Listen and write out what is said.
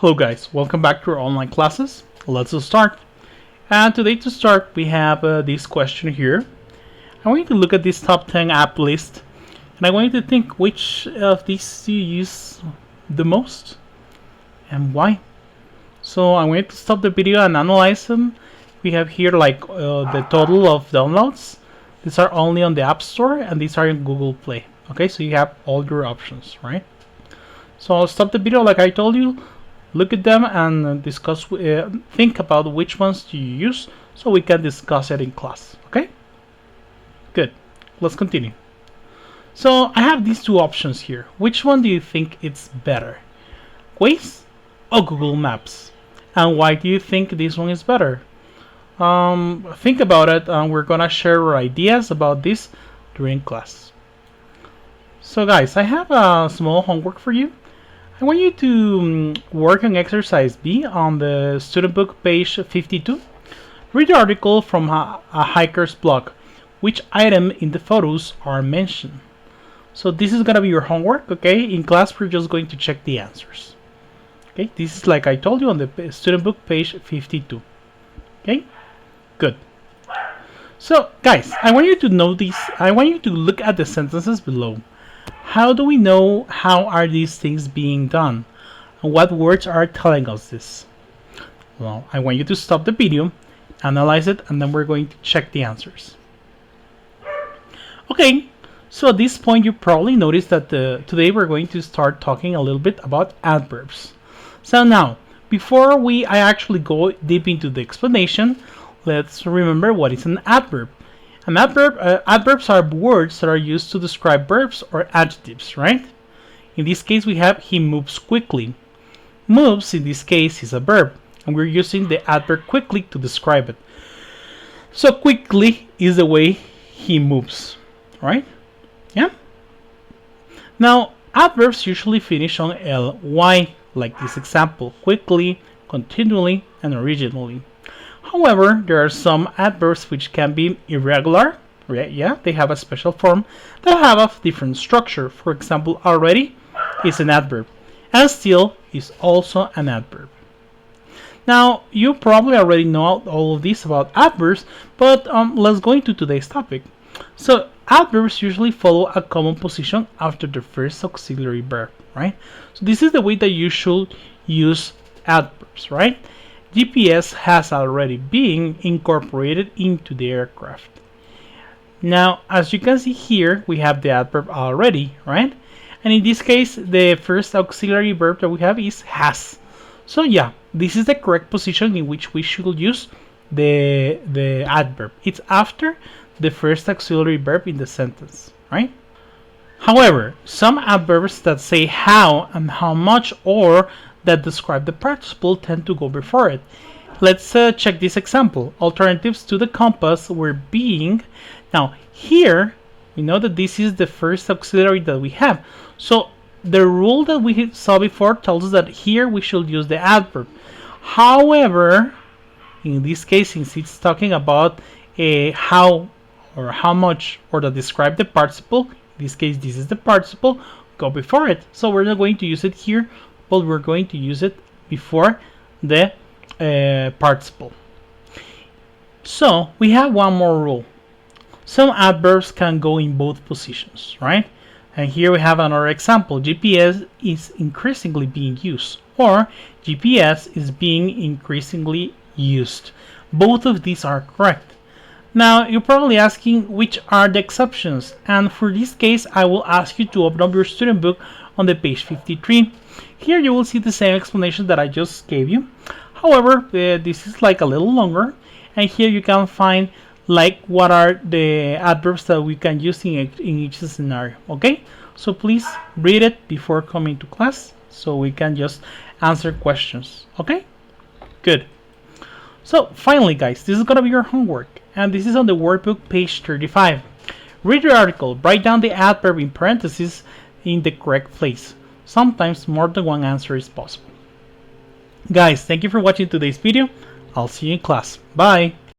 Hello guys, welcome back to our online classes. Let's start. And today to start we have this question here. I want you to look at this top 10 app list and I want you to think which of these do you use the most and why. So I'm going to stop the video and analyze them. We have here like the total of downloads. These are only on the App Store and these are in Google Play. Okay, so you have all your options, right? So I'll stop the video like I told you. Look at them and discuss, think about which ones do you use so we can discuss it in class, okay? Good, let's continue. So I have these two options here. Which one do you think it's better? Waze or Google Maps? And why do you think this one is better? Think about it and we're gonna share our ideas about this during class. So guys, I have a small homework for you. I want you to work on exercise B on the student book page 52. Read the article from a hiker's blog. Which item in the photos are mentioned? So this is gonna be your homework, okay? In class we're just going to check the answers. Okay, this is like I told you on the student book page 52. Okay, good. So guys, I want you to know these. I want you to look at the sentences below. How do we know how are these things being done? And what words are telling us this? Well, I want you to stop the video, analyze it, and then we're going to check the answers. Okay, so at this point you probably noticed that today we're going to start talking a little bit about adverbs. So now, before I actually go deep into the explanation, let's remember what is an adverb. An adverb, adverbs are words that are used to describe verbs or adjectives, right? In this case, we have he moves quickly. Moves, in this case, is a verb, and we're using the adverb quickly to describe it. So quickly is the way he moves, right? Yeah? Now, adverbs usually finish on ly, like this example, quickly, continually, and originally. However, there are some adverbs which can be irregular. Yeah, they have a special form that have a different structure. For example, already is an adverb, and still is also an adverb. Now, you probably already know all of this about adverbs, but let's go into today's topic. So, adverbs usually follow a common position after the first auxiliary verb, right? So, this is the way that you should use adverbs, right? GPS has already been incorporated into the aircraft. Now, as you can see here, we have the adverb already, right? And in this case, the first auxiliary verb that we have is has. So yeah, this is the correct position in which we should use the adverb. It's after the first auxiliary verb in the sentence, right? However, some adverbs that say how and how much or that describe the participle tend to go before it. Let's check this example. Alternatives to the compass were being. Now here we know that this is the first auxiliary that we have. So the rule that we saw before tells us that here we should use the adverb. However, in this case, since it's talking about how or how much or that describe the participle, in this case this is the participle, go before it. So we're not going to use it here, but we're going to use it before the participle. So we have one more rule. Some adverbs can go in both positions, right? And here we have another example. GPS is increasingly being used, or GPS is being increasingly used. Both of these are correct. Now you're probably asking which are the exceptions, and for this case I will ask you to open up your student book on the page 53. Here you will see the same explanation that I just gave you. However, this is like a little longer, and here you can find like what are the adverbs that we can use in each scenario. Okay, so please read it before coming to class so we can just answer questions. Okay, good. So finally guys, this is gonna be your homework, and this is on the workbook page 35. Read the article, write down the adverb in parentheses in the correct place. Sometimes more than one answer is possible. Guys, thank you for watching today's video. I'll see you in class. Bye!